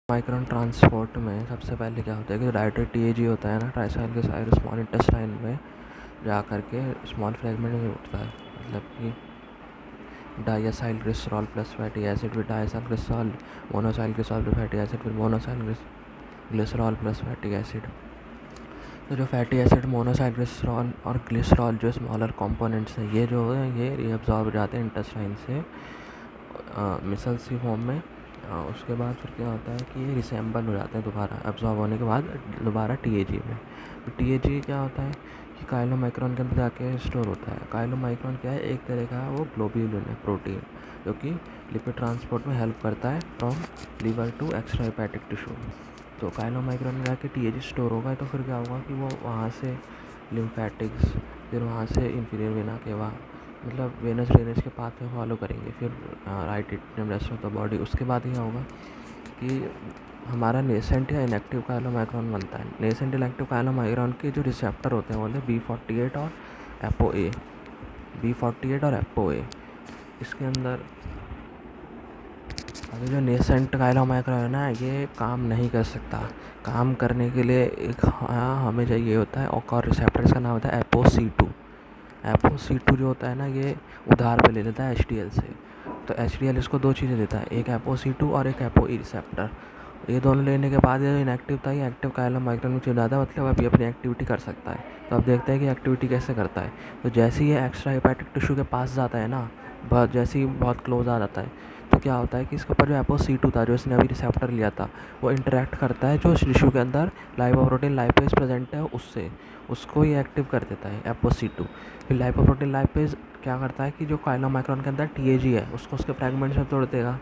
Micron transport में सबसे पहले क्या होता है कि डायरेक्ट टीएजी होता है ना, ट्राइसाइक्लिक स्मॉल इंटेस्टाइन में जा करके स्मॉल फ्रेगमेंट में उठता है। मतलब कि diacyl glycerol plus fatty acid with diacyl glycerol, monoacyl glycerol plus fatty acid with monoacyl glycerol plus fatty acid. तो जो फैटी एसिड, मोनोसाइल ग्लिसरॉल और ग्लिसरॉल जो स्मॉलर कंपोनेंट्स हैं, ये जो है ये रीअब्जॉर्ब हो जाते हैं इंटेस्टाइन से मिसल्स की फॉर्म में। उसके बाद फिर क्या होता है कि ये रिसेंबल हो जाते हैं दोबारा एब्जॉर्ब होने के बाद दोबारा टीएजी में। तो टीएजी क्या होता है कि काइलोमाइक्रोन के अंदर जाके स्टोर होता है। काइलोमाइक्रोन क्या है, एक तरह का वो ग्लोब्यूलिन है, प्रोटीन, जो कि लिपिड ट्रांसपोर्ट में हेल्प करता है from liver to extra hepatic tissue. तो काइलोमाइक्रोन में जाके टीएजी स्टोर होगा तो फिर क्या होगा कि वो वहाँ से लिम्फेटिक्स, फिर वहाँ से इंफीरियर वेना केवा, मतलब वेनस ड्रेनेज के पाथ में फॉलो करेंगे, फिर right atrium, rest of the body. उसके बाद क्या होगा कि हमारा नेसेंट या इनएक्टिव काइलोमाइक्रोन बनता है। नेसेंट इनएक्टिव काइलोमाइक्रोन के जो रिसेप्टर होते हैं बोलते हैं B48 और एपोए, B48 और एपोए। इसके अंदर अभी जो नेसेंट काइलोमाइक्रोन है ना, ये काम नहीं कर सकता। काम करने के लिए एक हमें चाहिए होता है और रिसेप्टर, इसका नाम होता है एपो-C2। एपो-C2 जो होता है ना, ये उधार पे ले लेता है HDL से। तो HDL इसको दो चीज़ें देता है, एक एपो-C2 और एक एपो-E रिसेप्टर। ये दोनों लेने के बाद ये इनएक्टिव था, ये एक्टिव काइलोमाइक्रोन में चला जाता है, मतलब अभी अपनी एक्टिविटी कर सकता है। तो अब देखते हैं कि एक्टिविटी कैसे करता है। तो जैसे ही ये एक्स्ट्रा हेपेटिक टिश्यू के पास जाता है ना, जैसे ही बहुत क्लोज आ जाता है, तो क्या होता है कि इसके ऊपर जो एपो-C2 था, जो इसने अभी रिसेप्टर लिया था, वो इंटरेक्ट करता है जो टिश्यू के अंदर लाइपोप्रोटीन लाइपेज प्रेजेंट है उससे, उसको ये एक्टिव कर देता है एपो-C2। फिर लाइपोप्रोटीन लाइपेज क्या करता है कि जो काइलोमाइक्रोन के अंदर टीएजी है उसको उसके फ्रैगमेंट्स में तोड़ देगा।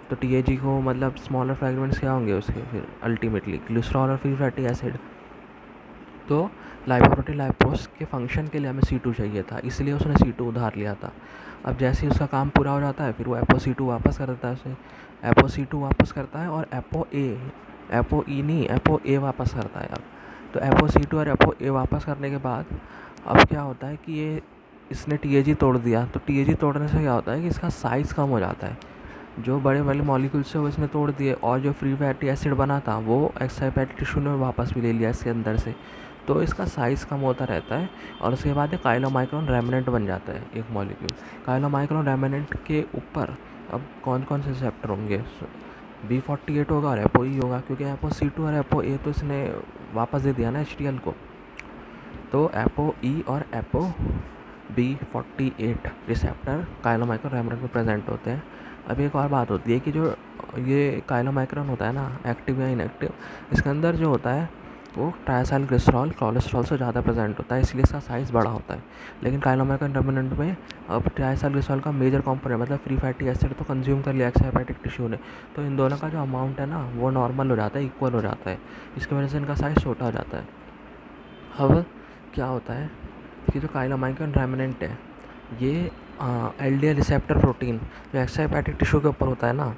तो टीएजी को मतलब स्मॉलर फ्रैगमेंट्स क्या होंगे उसके, फिर अल्टीमेटली ग्लिसरॉल और फ्री फैटी एसिड। तो लाइपोप्रोटीन लाइपोज के फंक्शन के लिए हमें C2 चाहिए था, इसलिए उसने C2 उधार लिया था। अब जैसे ही उसका काम पूरा हो जाता है, फिर वो एपो-C2 वापस कर देता है उसे, एपो-C2 वापस करता है और एपो-E नहीं, एपो-A वापस करता है। अब तो एपो-C2 और एपो-A वापस करने के बाद अब क्या होता है कि ये इसने टीएजी तोड़ दिया। तो टीएजी तोड़ने से क्या होता है कि इसका साइज़ कम हो जाता है। जो बड़े वाले मॉलिक्यूल्स है वो इसने तोड़ दिए, और जो फ्री फैटी एसिड बना था वो एक्स्ट्रा हेपेटिक टिश्यू ने वापस भी ले लिया इसके अंदर से। तो इसका साइज़ कम होता रहता है और उसके बाद ये काइलोमाइक्रोन रेमिनेंट बन जाता है एक मॉलिक्यूल। काइलोमाइक्रोन रेमिनेंट के ऊपर अब कौन कौन से रिसेप्टर होंगे, B48 होगा और एपो-E होगा, क्योंकि एपो-C2 और एपो-A तो इसने वापस दे दिया ना HDL को। तो एपो-E और B48 रिसेप्टर काइलोमाइक्रोन रेमिनेंट में प्रेजेंट होते हैं। अब एक और बात होती है कि जो ये काइलोमाइक्रोन होता है ना, एक्टिव या इनएक्टिव, इसके अंदर जो होता है वो ट्राइसाइल ग्लिसरॉल कोलेस्ट्रॉल से ज़्यादा प्रेजेंट होता है, इसलिए इसका साइज़ बड़ा होता है। लेकिन काइलोमाइक्रोन रेमिनेंट में अब ट्राइसाइल ग्लिसरॉल का मेजर कंपोनेंट मतलब फ्री फैटी एसिड तो कंज्यूम कर लिया एक्स्ट्रा हेपेटिक टिश्यू ने, तो इन दोनों का जो अमाउंट है ना वो नॉर्मल हो जाता है, इक्वल हो जाता है। इसकी वजह से इनका साइज़ छोटा हो जाता है। अब क्या होता है कि जो काइलोमाइक्रोन रेमिनेंट है, ये LDL रिसेप्टर प्रोटीन जो एक्स्ट्रा हेपेटिक टिश्यू के ऊपर होता है ना,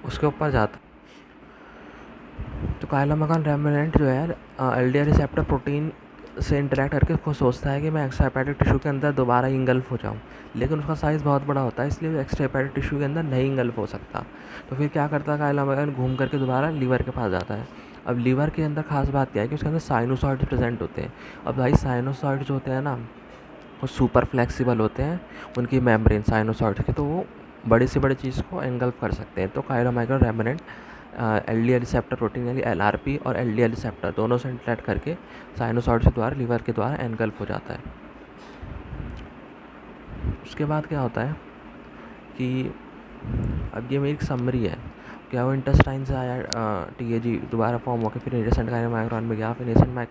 उसके ऊपर जाता है। तो काइलोमाइक्रोन रेमिनेंट जो है LDL रिसेप्टर प्रोटीन से इंटरेक्ट करके खुद सोचता है कि मैं एक्स्ट्रा हेपेटिक टिश्यू के अंदर दोबारा इंगल्फ हो जाऊँ, लेकिन उसका साइज़ बहुत बड़ा होता है, इसलिए वो एक्स्ट्रा हेपेटिक टिश्यू के अंदर नहीं इंगल्फ हो सकता। तो फिर क्या करता है, काइलोमाइक्रोन घूम करके दोबारा लीवर के पास जाता है। अब लीवर के अंदर खास बात क्या है कि उसके अंदर साइनोसॉइड्स प्रेजेंट होते हैं। अब भाई साइनोसॉइड्स होते हैं ना, वो सुपर फ्लेक्सिबल होते हैं, उनकी मेम्ब्रेन साइनोसॉइड्स के, तो वो बड़ी से बड़ी चीज़ को एंगल्फ कर सकते हैं। तो chylomicron remnant LDL receptor protein यानी LRP और LDL रिसेप्टर दोनों से इंटरेक्ट करके साइनोसॉइड्स के द्वारा लीवर के द्वारा एनगल्फ हो जाता है। उसके बाद क्या होता है कि अब ये मेरी समरी है, क्या वो इंटेस्टाइन से आया टीएजी दोबारा फॉर्म होकर फिर नेसेंट काइलोमाइक्रोन में गया। फिर नेसेंट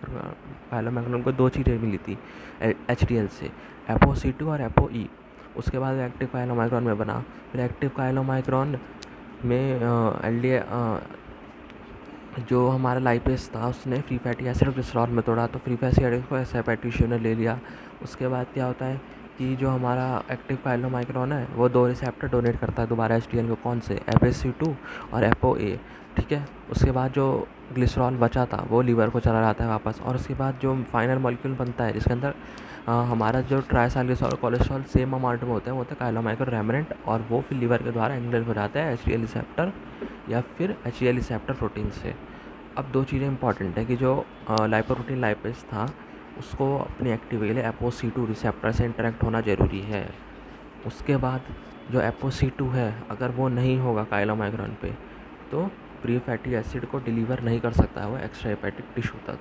काइलोमाइक्रोन को दो चीज़ें मिली थी HDL से, एपो-C2 और एपो-E। उसके बाद एक्टिव काइलोमाइक्रोन में बना। फिर एक्टिव काइलोमाइक्रोन में जो हमारा लाइपेज था उसने फ्री फैटी एसिड और ग्लिसरॉल में तोड़ा, तो फ्री फैटी एसिड को हेपेटिक टिश्यू ने ले लिया। उसके बाद क्या होता है कि जो हमारा एक्टिव काइलोमाइक्रोन है वो दो रिसेप्टर डोनेट करता है दोबारा HDL को, कौन से, एपो-C2 और एपो-A, ठीक है। उसके बाद जो ग्लिसरॉल बचा था वो लीवर को चला जाता है वापस, और उसके बाद जो फाइनल मॉलिक्यूल बनता है जिसके अंदर हमारा जो ट्राइसाइक्लिसोल कोलेस्ट्रॉल सेम अमाउंट में होते हैं, वो होता है काइलोमाइक्रो रेमनेंट, और वो फिर लीवर के द्वारा एंगलेज हो जाता है HDL रिसेप्टर या फिर HEL रिसेप्टर प्रोटीन से। अब दो चीज़ें इंपॉर्टेंट है कि जो लाइपोप्रोटीन लाइपेज था उसको अपनी एक्टिविटी के लिए ApoC2 रिसेप्टर से इंटरेक्ट होना ज़रूरी है। उसके बाद जो ApoC2 है अगर वो नहीं होगा काइलोमाइग्रॉन पे तो फ्री फैटी एसिड को डिलीवर नहीं कर सकता है वो एक्स्ट्रा हेपेटिक टिश्यू तक।